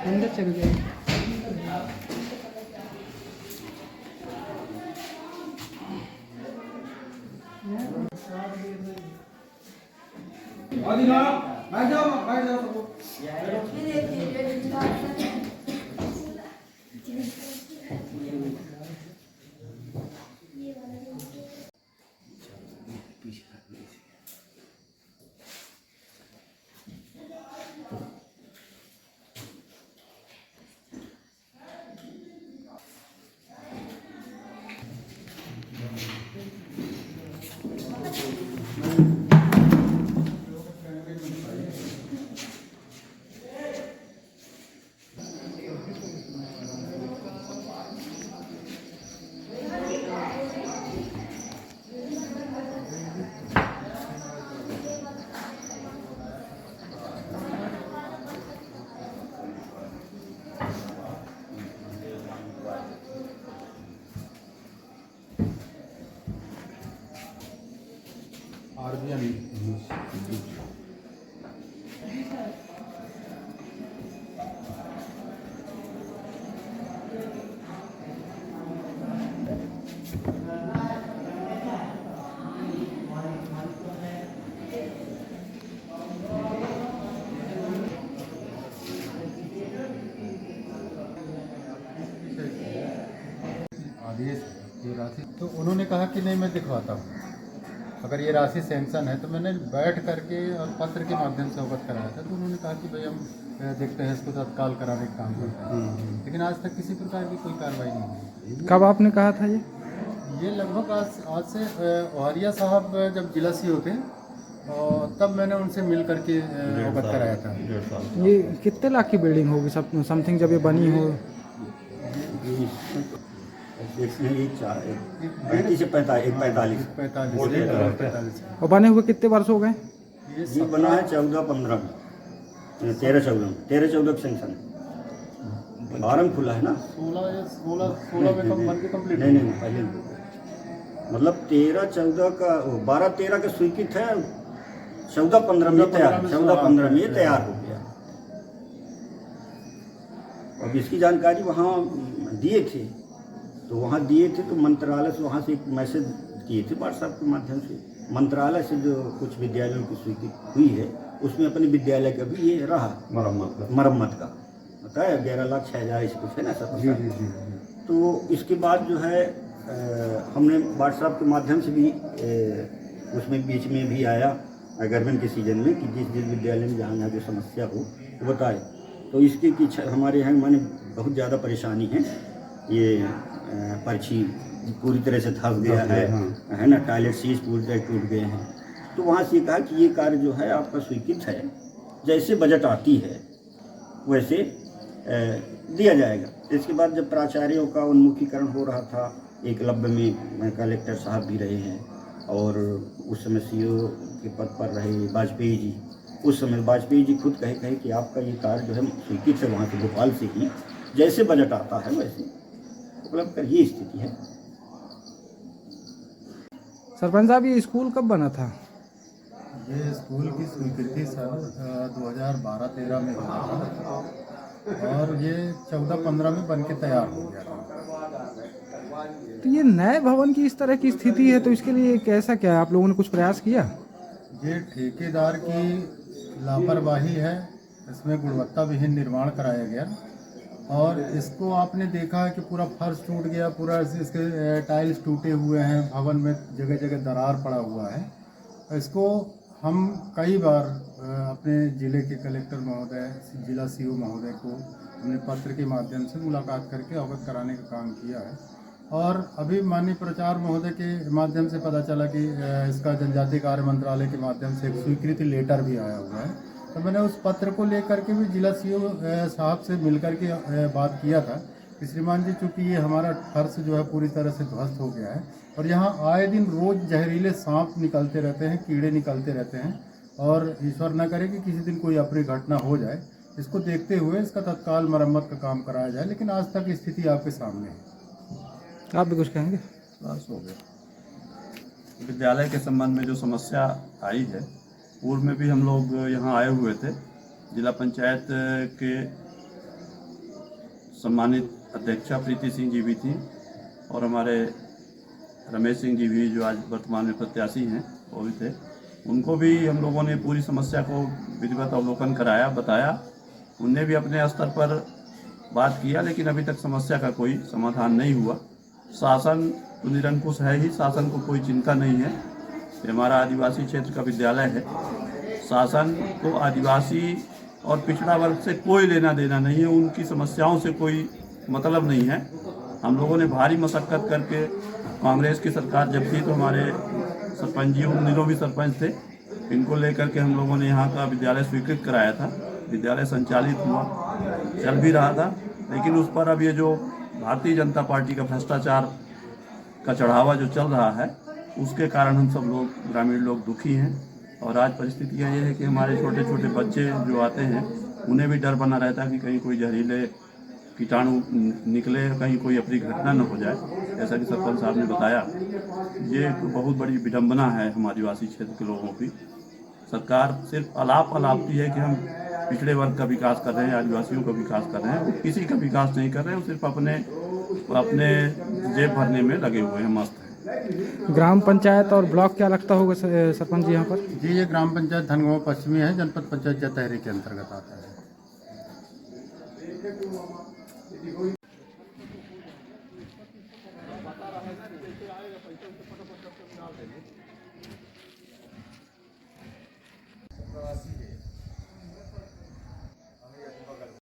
अंदर चल गए। बैठ जाओ आदेश ये राशि तो उन्होंने कहा कि नहीं मैं दिखवाता हूँ, अगर ये राशि सैंक्शन है। तो मैंने बैठ करके और पत्र के माध्यम से अवगत कराया था, तो उन्होंने कहा कि भाई हम देखते हैं इसको तत्काल कराने का काम करते हैं। लेकिन आज तक किसी प्रकार की कोई कार्रवाई नहीं हुई। कब आपने कहा था ये लगभग आज से ओहरिया साहब जब जिला सी होते और तब मैंने उनसे मिल करके अवगत कराया था। ये कितने लाख की बिल्डिंग होगी समथिंग जब ये बनी हो? पैंतीस 45 और बने हुए कितने वर्ष हो गए? ये बना है 14-15 में, 13-14 सेंक्शन 12 में खुला है ना। 16 में बन के कंप्लीट नहीं पहले मतलब 13-14 का 12-13 का स्वीकृत है, 14-15 में तैयार, 14-15 में तैयार हो गया। अब इसकी जानकारी वहाँ दिए थे, तो वहाँ दिए थे तो मंत्रालय से वहाँ से एक मैसेज किए थे व्हाट्सएप के माध्यम से। मंत्रालय से जो कुछ विद्यालयों की स्वीकृति हुई है उसमें अपने विद्यालय का भी ये रहा मरम्मत का पता है 11,06,000 इस कुछ है ना सब। तो इसके बाद जो है हमने व्हाट्सएप के माध्यम से भी उसमें बीच में भी आया गर्मी के सीजन में कि जिस विद्यालय में जहाँ जो समस्या हो वो बताए। तो इसके की हमारे यहाँ माने बहुत ज़्यादा परेशानी है। ये पर्ची पूरी तरह से धंस गया है ना, टॉयलेट सीट पूरी तरह टूट गए हैं। तो वहाँ से कहा कि ये कार्य जो है आपका स्वीकृत है, जैसे बजट आती है वैसे दिया जाएगा। इसके बाद जब प्राचार्यों का उन्मुखीकरण हो रहा था, एकलव्य में कलेक्टर साहब भी रहे हैं और उस समय सीओ के पद पर रहे वाजपेयी जी। उस समय वाजपेयी जी खुद कहे कि आपका ये कार्य जो है स्वीकृत है वहाँ से भोपाल से ही, जैसे बजट आता है वैसे उपलब्ध कर, ये स्थिति है। सरपंच साहब ये स्कूल कब बना था? ये स्कूल की स्वीकृति सर 2012-13 में हुआ था और ये 14-15 में बन के तैयार हो गया था। तो ये नए भवन की इस तरह की स्थिति है, तो इसके लिए कैसा क्या है, आप लोगों ने कुछ प्रयास किया? ये ठेकेदार की लापरवाही है, इसमें गुणवत्ता विहीन निर्माण कराया गया और इसको आपने देखा है कि पूरा फर्श टूट गया, पूरा इसके टाइल्स टूटे हुए हैं, भवन में जगह जगह दरार पड़ा हुआ है। इसको हम कई बार अपने ज़िले के कलेक्टर महोदय, जिला सीओ महोदय को हमने पत्र के माध्यम से मुलाकात करके अवगत कराने का काम किया है और अभी माननीय प्रचार महोदय के माध्यम से पता चला कि इसका जनजातीय कार्य मंत्रालय के माध्यम से एक स्वीकृति लेटर भी आया हुआ है। तो मैंने उस पत्र को लेकर के भी जिला सीओ साहब से मिलकर के बात किया था कि श्रीमान जी, चूँकि ये हमारा फर्श जो है पूरी तरह से ध्वस्त हो गया है और यहाँ आए दिन रोज़ जहरीले सांप निकलते रहते हैं, कीड़े निकलते रहते हैं और ईश्वर न करे कि किसी दिन कोई अप्रिय घटना हो जाए। इसको देखते हुए इसका तत्काल मरम्मत का काम कराया जाए, लेकिन आज तक स्थिति आपके सामने है। आप भी कुछ कहेंगे? बस हो गया। विद्यालय के संबंध में जो समस्या आई है, पूर्व में भी हम लोग यहाँ आए हुए थे। जिला पंचायत के सम्मानित अध्यक्षा प्रीति सिंह जी भी थी और हमारे रमेश सिंह जी भी, जो आज वर्तमान में प्रत्याशी हैं, वो भी थे। उनको भी हम लोगों ने पूरी समस्या को विधिवत अवलोकन कराया, बताया। उनने भी अपने स्तर पर बात किया, लेकिन अभी तक समस्या का कोई समाधान नहीं हुआ। शासन तो निरंकुश है ही, शासन को कोई चिंता नहीं है। ये हमारा आदिवासी क्षेत्र का विद्यालय है। शासन को आदिवासी और पिछड़ा वर्ग से कोई लेना देना नहीं है, उनकी समस्याओं से कोई मतलब नहीं है। हम लोगों ने भारी मशक्क़त करके, कांग्रेस की सरकार जब थी तो हमारे सरपंच जी उन दिनों भी सरपंच थे, इनको लेकर के हम लोगों ने यहाँ का विद्यालय स्वीकृत कराया था। विद्यालय संचालित हुआ, चल भी रहा था, लेकिन उस पर अब ये जो भारतीय जनता पार्टी का भ्रष्टाचार का चढ़ावा जो चल रहा है, उसके कारण हम सब लोग, ग्रामीण लोग दुखी हैं। और आज परिस्थितियाँ ये है कि हमारे छोटे छोटे बच्चे जो आते हैं, उन्हें भी डर बना रहता है कि कहीं कोई जहरीले कीटाणु निकले, कहीं कोई अपनी घटना न हो जाए। जैसा कि सरपंच साहब ने बताया, ये एक बहुत बड़ी विडंबना है हमारे आदिवासी क्षेत्र के लोगों की। सरकार सिर्फ अलापती है कि हम पिछड़े वर्ग का विकास कर रहे हैं, आदिवासियों का विकास कर रहे हैं। वो किसी का विकास नहीं कर रहे हैं, वो सिर्फ अपने जेब भरने में लगे हुए हैं, मस्त हैं। ग्राम पंचायत और ब्लॉक क्या लगता होगा सरपंच जी यहाँ पर? जी, ये ग्राम पंचायत धनगांव पश्चिमी है, जनपद पंचायत जतहरी के अंतर्गत आता है।